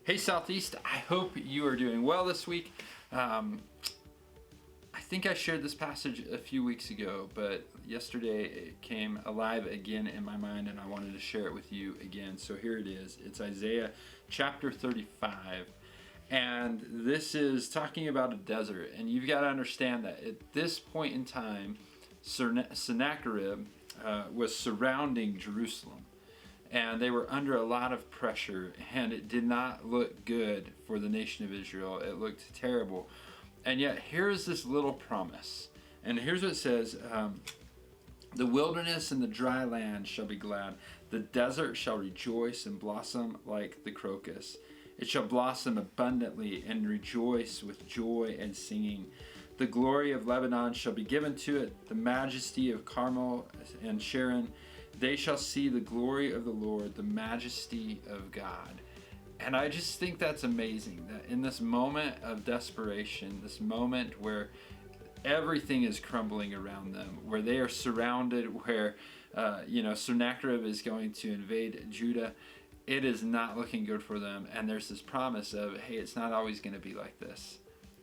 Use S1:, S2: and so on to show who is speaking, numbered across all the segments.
S1: Hey Southeast, I hope you are doing well this week. I think I shared this passage a few weeks ago, but yesterday it came alive again in my mind and I wanted to share it with you again. So here it is. It's Isaiah chapter 35. And this is talking about a desert. And you've got to understand that at this point in time, Sennacherib was surrounding Jerusalem. And they were under a lot of pressure, and it did not look good for the nation of Israel. It looked terrible. And yet, here's this little promise. And here's what it says. The wilderness and the dry land shall be glad. The desert shall rejoice and blossom like the crocus. It shall blossom abundantly and rejoice with joy and singing. The glory of Lebanon shall be given to it, the majesty of Carmel and Sharon. They shall see the glory of the Lord, the majesty of God. And I just think that's amazing, that in this moment of desperation, this moment where everything is crumbling around them, where they are surrounded, where Sennacherib is going to invade Judah, it is not looking good for them. And there's this promise of, hey, it's not always going to be like this.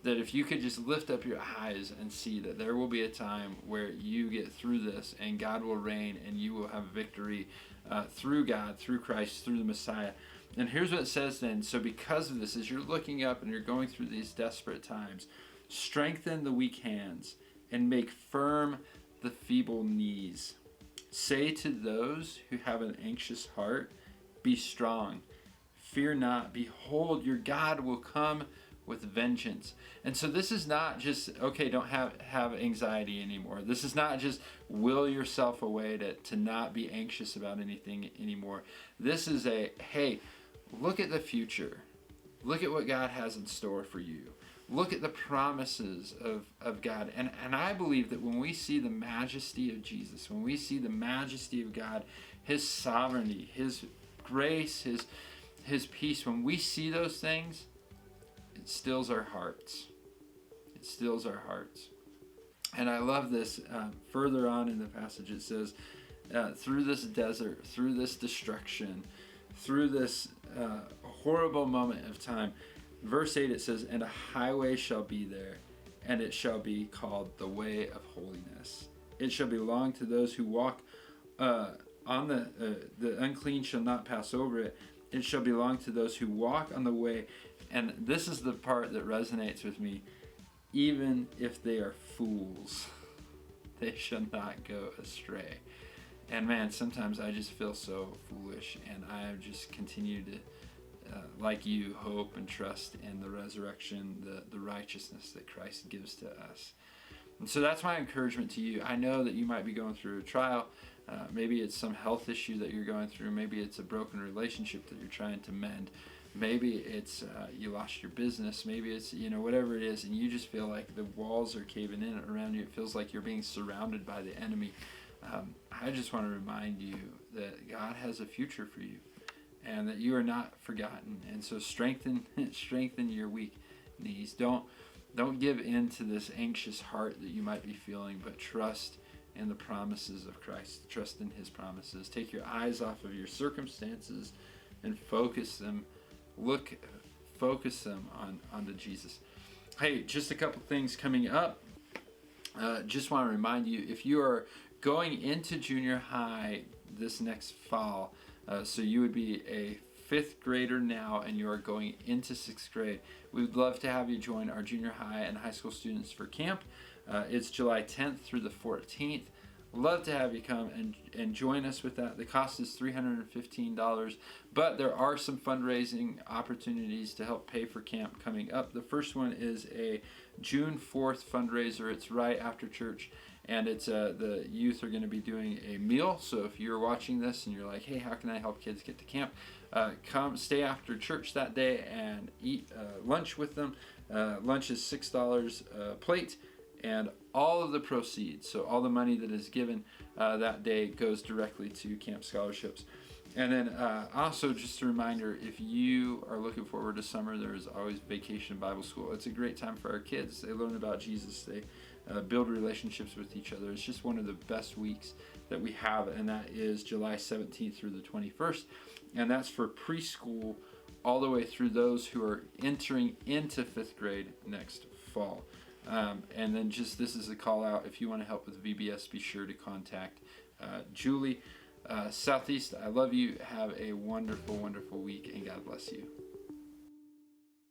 S1: That if you could just lift up your eyes and see that there will be a time where you get through this and God will reign and you will have victory through God, through Christ, through the Messiah. And here's what it says then. So because of this, as you're looking up and you're going through these desperate times, strengthen the weak hands and make firm the feeble knees. Say to those who have an anxious heart, be strong. Fear not. Behold, your God will come with vengeance. And so this is not just, okay, don't have anxiety anymore. This is not just will yourself away to not be anxious about anything anymore. This is a, hey, look at the future. Look at what God has in store for you. Look at the promises of God. And I believe that when we see the majesty of Jesus, when we see the majesty of God, His sovereignty, His grace, His peace, when we see those things, it stills our hearts. It stills our hearts. And I love this. Further on in the passage it says, through this desert, through this destruction, through this horrible moment of time, verse 8 it says, and a highway shall be there, and it shall be called the way of holiness. It shall belong to those who walk on the unclean shall not pass over it. It shall belong to those who walk on the way. And this is the part that resonates with me. Even if they are fools, they shall not go astray. And man, sometimes I just feel so foolish, and I just continue to, like you, hope and trust in the resurrection, the righteousness that Christ gives to us. And so that's my encouragement to you. I know that you might be going through a trial. Maybe it's some health issue that you're going through. Maybe it's a broken relationship that you're trying to mend. Maybe it's you lost your business. Maybe it's whatever it is, and you just feel like the walls are caving in around you. It feels like you're being surrounded by the enemy. I just want to remind you that God has a future for you, and that you are not forgotten. And so strengthen your weak knees. Don't give in to this anxious heart that you might be feeling, but trust in the promises of Christ. Trust in His promises. Take your eyes off of your circumstances and focus them onto Jesus. Hey, just a couple things coming up. Just want to remind you, if you are going into junior high this next fall, so you would be a fifth grader now and you are going into sixth grade, we would love to have you join our junior high and high school students for camp. It's July 10th through the 14th. Love to have you come and join us with that. The cost is $315, but there are some fundraising opportunities to help pay for camp coming up. The first one is a June 4th fundraiser. It's right after church, and it's the youth are going to be doing a meal. So if you're watching this and you're like, hey, how can I help kids get to camp? Come stay after church that day and eat lunch with them. Lunch is $6 a plate. And all of the proceeds, so all the money that is given that day, goes directly to camp scholarships. And then also just a reminder, if you are looking forward to summer, there is always Vacation Bible School. It's a great time for our kids. They learn about Jesus. They build relationships with each other. It's just one of the best weeks that we have, and that is July 17th through the 21st. And that's for preschool all the way through those who are entering into 5th grade next fall. And then just this is a call out. If you want to help with VBS, be sure to contact Julie. Southeast, I love you. Have a wonderful, wonderful week, and God bless you.